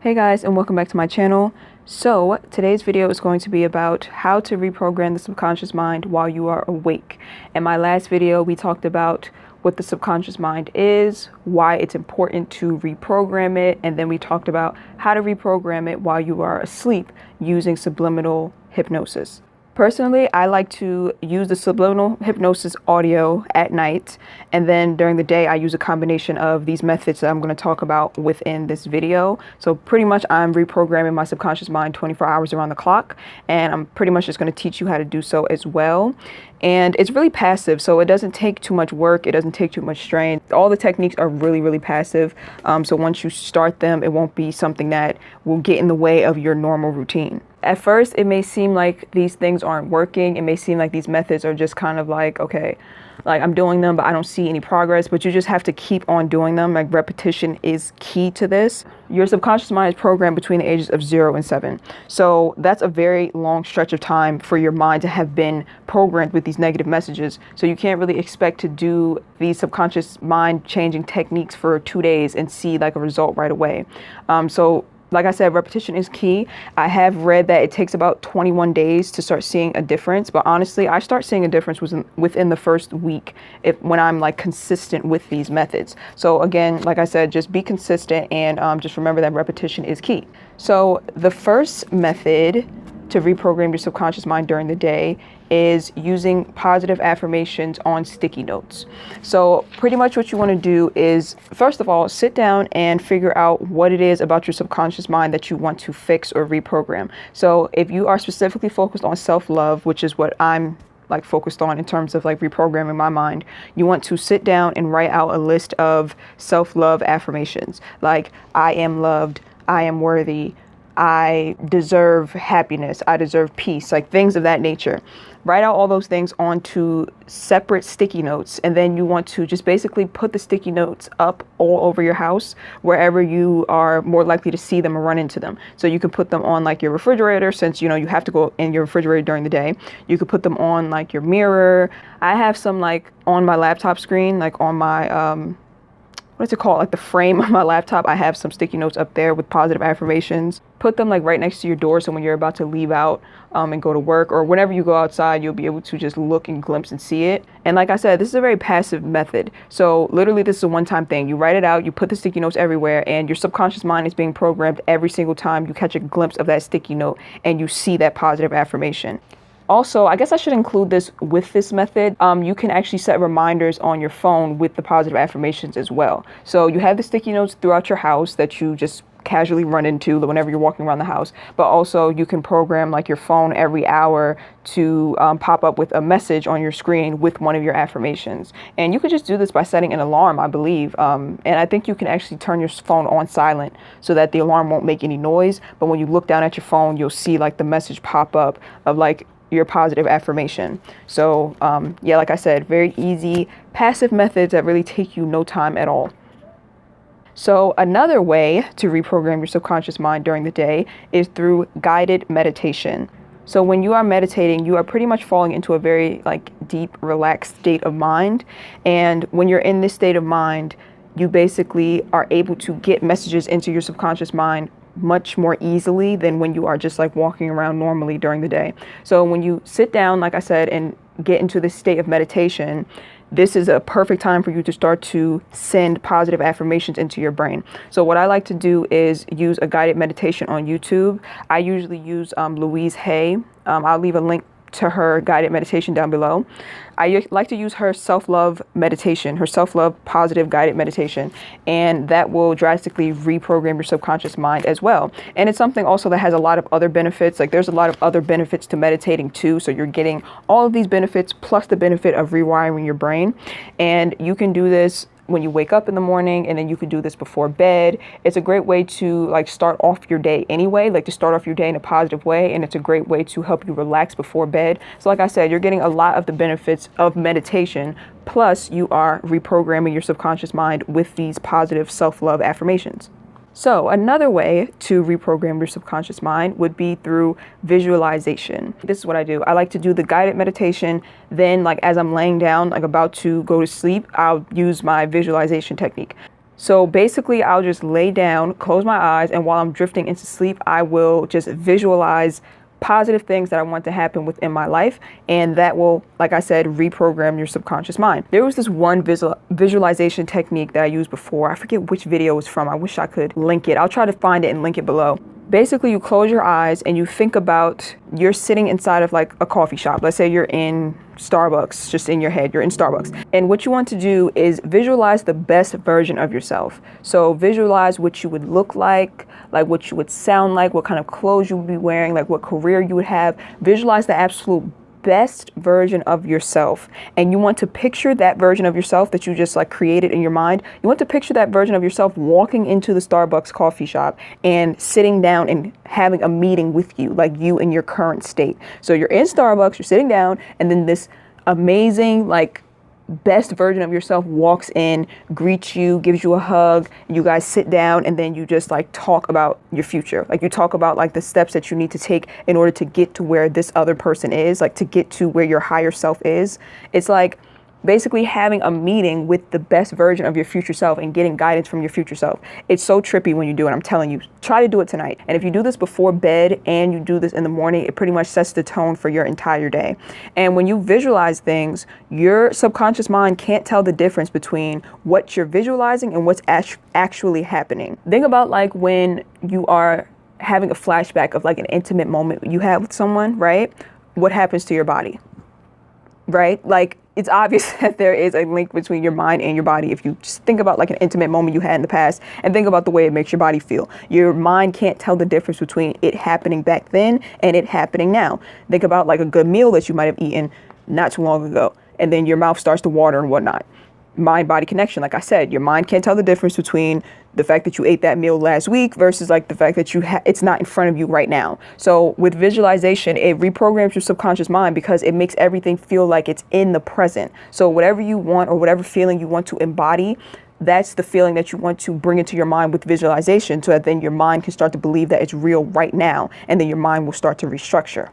Hey guys, and welcome back to my channel. So today's video is going to be about how to reprogram the subconscious mind while you are awake. In my last video, we talked about what the subconscious mind is, why it's important to reprogram it, and then we talked about how to reprogram it while you are asleep using subliminal hypnosis. Personally, I like to use the subliminal hypnosis audio at night, and then during the day I use a combination of these methods that I'm going to talk about within this video. So pretty much I'm reprogramming my subconscious mind 24 hours around the clock, and I'm pretty much just going to teach you how to do so as well. And it's really passive, so it doesn't take too much work, it doesn't take too much strain. All the techniques are really passive, so once you start them, it won't be something that will get in the way of your normal routine. At first, it may seem like these things aren't working. It may seem like these methods are just kind of like, okay, like I'm doing them, but I don't see any progress. But you just have to keep on doing them. Like repetition is key to this. Your subconscious mind is programmed between the ages of 0 and 7. So that's a very long stretch of time for your mind to have been programmed with these negative messages. So you can't really expect to do these subconscious mind changing techniques for 2 days and see like a result right away. Like I said, repetition is key. I have read that it takes about 21 days to start seeing a difference. But honestly, I start seeing a difference within the first week when I'm like consistent with these methods. So again, like I said, just be consistent and just remember that repetition is key. So the first method to reprogram your subconscious mind during the day is using positive affirmations on sticky notes. So pretty much what you want to do is, first of all, sit down and figure out what it is about your subconscious mind that you want to fix or reprogram. So if you are specifically focused on self-love, which is what I'm like focused on in terms of like reprogramming my mind, you want to sit down and write out a list of self-love affirmations like I am loved, I am worthy, I deserve happiness, I deserve peace, like things of that nature. Write out all those things onto separate sticky notes, and then you want to just basically put the sticky notes up all over your house, wherever you are more likely to see them or run into them. So you can put them on like your refrigerator, since you know you have to go in your refrigerator during the day. You could put them on like your mirror. I have some like on my laptop screen, like on my what's it called, like the frame of my laptop. I have some sticky notes up there with positive affirmations. Put them like right next to your door, so when you're about to leave out and go to work, or whenever you go outside, you'll be able to just look and glimpse and see it. And like I said, this is a very passive method. So literally this is a one-time thing. You write it out, you put the sticky notes everywhere, and your subconscious mind is being programmed every single time you catch a glimpse of that sticky note and you see that positive affirmation. Also, I guess I should include this with this method. You can actually set reminders on your phone with the positive affirmations as well. So you have the sticky notes throughout your house that you just casually run into whenever you're walking around the house, but also you can program like your phone every hour to pop up with a message on your screen with one of your affirmations. And you could just do this by setting an alarm, I believe. And I think you can actually turn your phone on silent so that the alarm won't make any noise. But when you look down at your phone, you'll see like the message pop up of like your positive affirmation. So yeah, like I said, very easy, passive methods that really take you no time at all. So another way to reprogram your subconscious mind during the day is through guided meditation. So when you are meditating, you are pretty much falling into a very like deep, relaxed state of mind. And when you're in this state of mind, you basically are able to get messages into your subconscious mind much more easily than when you are just like walking around normally during the day. So when you sit down, like I said, and get into this state of meditation, this is a perfect time for you to start to send positive affirmations into your brain. So what I like to do is use a guided meditation on YouTube. I usually use Louise Hay. I'll leave a link to her guided meditation down below. I like to use her self-love meditation, her self-love positive guided meditation, and that will drastically reprogram your subconscious mind as well. And it's something also that has a lot of other benefits. Like there's a lot of other benefits to meditating too. So you're getting all of these benefits plus the benefit of rewiring your brain. And you can do this when you wake up in the morning, and then you could do this before bed. It's a great way to like start off your day anyway, like to start off your day in a positive way. And it's a great way to help you relax before bed. So like I said, you're getting a lot of the benefits of meditation, plus you are reprogramming your subconscious mind with these positive self-love affirmations. So another way to reprogram your subconscious mind would be through visualization. This is what I do. I like to do the guided meditation. Then like as I'm laying down, like about to go to sleep, I'll use my visualization technique. So basically, I'll just lay down, close my eyes, and while I'm drifting into sleep, I will just visualize positive things that I want to happen within my life. And that will, like I said, reprogram your subconscious mind. There was this one visualization technique that I used before. I forget which video it was from. I wish I could link it. I'll try to find it and link it below. Basically, you close your eyes and you think about you're sitting inside of like a coffee shop. Let's say you're in Starbucks, just in your head, you're in Starbucks. And what you want to do is visualize the best version of yourself. So visualize what you would look like what you would sound like, what kind of clothes you would be wearing, like what career you would have. Visualize the absolute best version of yourself. And you want to picture that version of yourself that you just like created in your mind. You want to picture that version of yourself walking into the Starbucks coffee shop and sitting down and having a meeting with you, like you in your current state. So you're in Starbucks, you're sitting down, and then this amazing, like, best version of yourself walks in, greets you, gives you a hug, you guys sit down, and then you just like talk about your future. Like you talk about like the steps that you need to take in order to get to where this other person is, like to get to where your higher self is. It's like basically having a meeting with the best version of your future self and getting guidance from your future self. It's so trippy when you do it. I'm telling you, try to do it tonight. And if you do this before bed and you do this in the morning, it pretty much sets the tone for your entire day. And when you visualize things, your subconscious mind can't tell the difference between what you're visualizing and what's actually happening. Think about like when you are having a flashback of like an intimate moment you had with someone, right? What happens to your body, right? Like, it's obvious that there is a link between your mind and your body. If you just think about like an intimate moment you had in the past and think about the way it makes your body feel. Your mind can't tell the difference between it happening back then and it happening now. Think about like a good meal that you might have eaten not too long ago, and then your mouth starts to water and whatnot. Mind-body connection. Like I said, your mind can't tell the difference between the fact that you ate that meal last week versus like the fact that it's not in front of you right now. So with visualization, it reprograms your subconscious mind because it makes everything feel like it's in the present. So whatever you want or whatever feeling you want to embody, that's the feeling that you want to bring into your mind with visualization, so that then your mind can start to believe that it's real right now, and then your mind will start to restructure.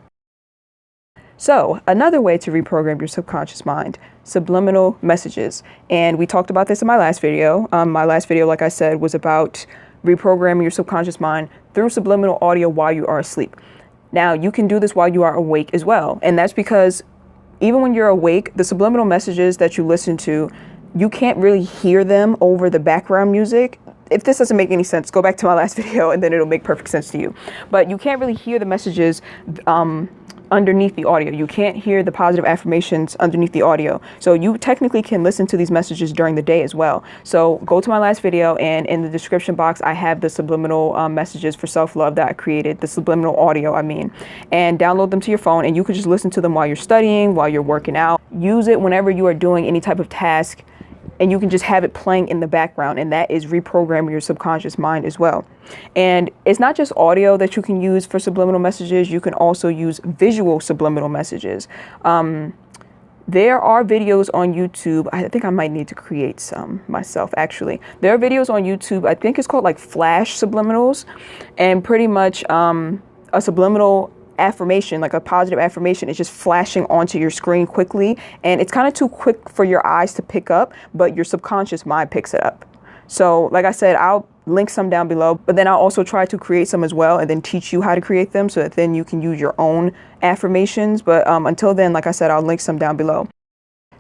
So another way to reprogram your subconscious mind, subliminal messages. And we talked about this in my last video. My last video, like I said, was about reprogramming your subconscious mind through subliminal audio while you are asleep. Now, you can do this while you are awake as well. And that's because even when you're awake, the subliminal messages that you listen to, you can't really hear them over the background music. If this doesn't make any sense, go back to my last video and then it'll make perfect sense to you. But you can't really hear the messages underneath the audio. You can't hear the positive affirmations underneath the audio. So you technically can listen to these messages during the day as well. So go to my last video, and in the description box, I have the subliminal messages for self-love that I created, the subliminal audio, and download them to your phone, and you can just listen to them while you're studying, while you're working out. Use it whenever you are doing any type of task, and you can just have it playing in the background, and that is reprogramming your subconscious mind as well. And it's not just audio that you can use for subliminal messages. You can also use visual subliminal messages. There are videos on YouTube. I think I might need to create some myself, actually. There are videos on YouTube. I think it's called like flash subliminals, and pretty much a subliminal affirmation, like a positive affirmation, is just flashing onto your screen quickly, and it's kind of too quick for your eyes to pick up, but your subconscious mind picks it up. So like I said, I'll link some down below, but then I'll also try to create some as well and then teach you how to create them, so that then you can use your own affirmations. But until then, like I said, I'll link some down below.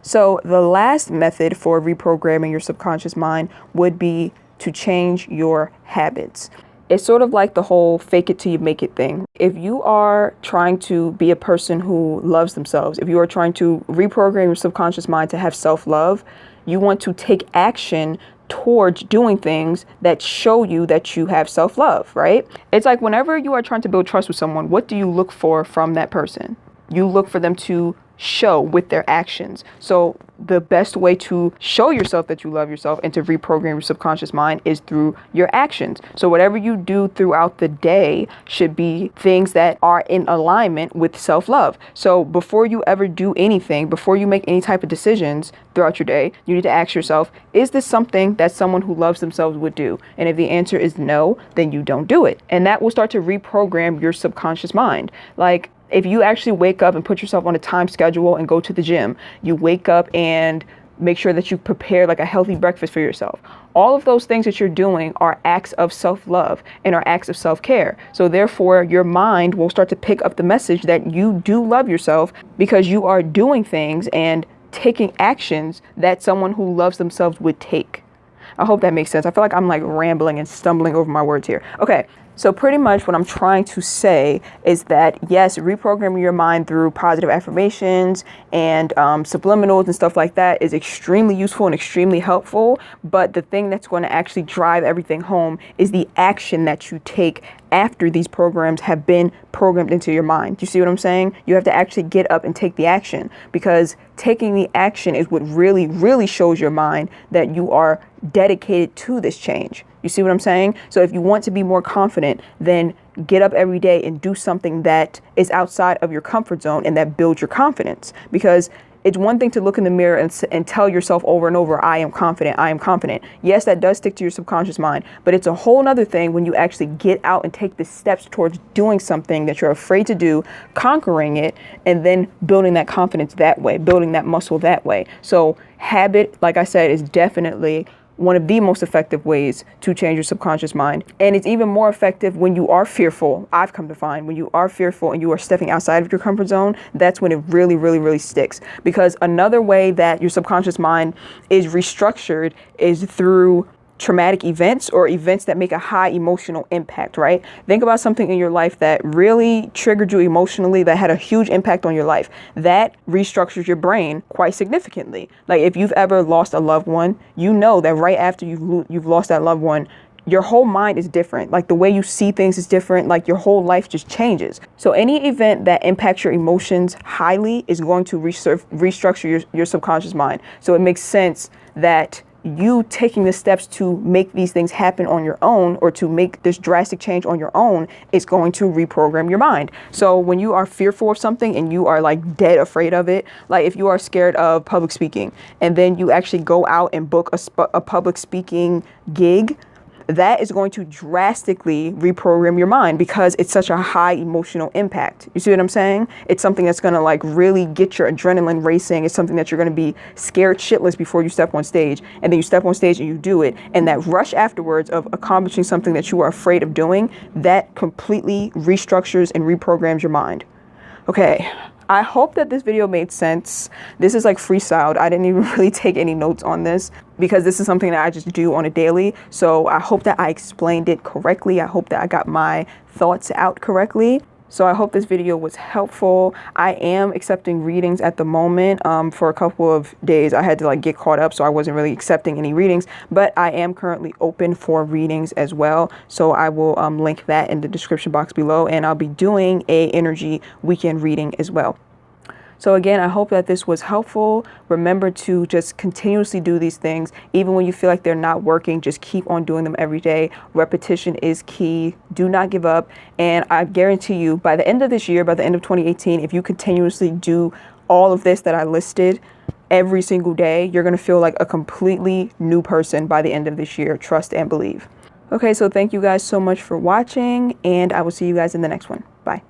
So the last method for reprogramming your subconscious mind would be to change your habits. It's sort of like the whole fake it till you make it thing. If you are trying to be a person who loves themselves, if you are trying to reprogram your subconscious mind to have self-love, you want to take action towards doing things that show you that you have self-love, right? It's like whenever you are trying to build trust with someone, what do you look for from that person? You look for them to show with their actions. So the best way to show yourself that you love yourself and to reprogram your subconscious mind is through your actions. So whatever you do throughout the day should be things that are in alignment with self-love. So before you ever do anything, before you make any type of decisions throughout your day, you need to ask yourself, is this something that someone who loves themselves would do? And if the answer is no, then you don't do it. And that will start to reprogram your subconscious mind. Like, if you actually wake up and put yourself on a time schedule and go to the gym, you wake up and make sure that you prepare like a healthy breakfast for yourself. All of those things that you're doing are acts of self-love and are acts of self-care. So therefore, your mind will start to pick up the message that you do love yourself because you are doing things and taking actions that someone who loves themselves would take. I hope that makes sense. I feel like I'm like rambling and stumbling over my words here. Okay. So pretty much what I'm trying to say is that, yes, reprogramming your mind through positive affirmations and subliminals and stuff like that is extremely useful and extremely helpful. But the thing that's going to actually drive everything home is the action that you take after these programs have been programmed into your mind. Do you see what I'm saying? You have to actually get up and take the action, because taking the action is what really, really shows your mind that you are dedicated to this change. You see what I'm saying? So if you want to be more confident, then get up every day and do something that is outside of your comfort zone and that builds your confidence. Because it's one thing to look in the mirror and tell yourself over and over, I am confident, I am confident. Yes, that does stick to your subconscious mind, but it's a whole nother thing when you actually get out and take the steps towards doing something that you're afraid to do, conquering it, and then building that confidence that way, building that muscle that way. So habit, like I said, is definitely one of the most effective ways to change your subconscious mind. And it's even more effective when you are fearful. I've come to find when you are fearful and you are stepping outside of your comfort zone, that's when it really, really, really sticks. Because another way that your subconscious mind is restructured is through traumatic events or events that make a high emotional impact, right? Think about something in your life that really triggered you emotionally, that had a huge impact on your life. That restructures your brain quite significantly. Like if you've ever lost a loved one, you know that right after you've lost that loved one, your whole mind is different. Like the way you see things is different. Like your whole life just changes. So any event that impacts your emotions highly is going to restructure your subconscious mind. So it makes sense that you taking the steps to make these things happen on your own, or to make this drastic change on your own, is going to reprogram your mind. So when you are fearful of something and you are like dead afraid of it, like if you are scared of public speaking and then you actually go out and book a public speaking gig, that is going to drastically reprogram your mind because it's such a high emotional impact. You see what I'm saying? It's something that's going to like really get your adrenaline racing. It's something that you're going to be scared shitless before you step on stage. And then you step on stage and you do it. And that rush afterwards of accomplishing something that you are afraid of doing, that completely restructures and reprograms your mind. Okay. I hope that this video made sense. This is like freestyled. I didn't even really take any notes on this because this is something that I just do on a daily. So I hope that I explained it correctly. I hope that I got my thoughts out correctly. So I hope this video was helpful. I am accepting readings at the moment. For a couple of days, I had to like get caught up, so I wasn't really accepting any readings, but I am currently open for readings as well. So I will link that in the description box below, and I'll be doing a energy weekend reading as well. So again, I hope that this was helpful. Remember to just continuously do these things. Even when you feel like they're not working, just keep on doing them every day. Repetition is key. Do not give up. And I guarantee you, by the end of this year, by the end of 2018, if you continuously do all of this that I listed every single day, you're going to feel like a completely new person by the end of this year. Trust and believe. Okay, so thank you guys so much for watching, and I will see you guys in the next one. Bye.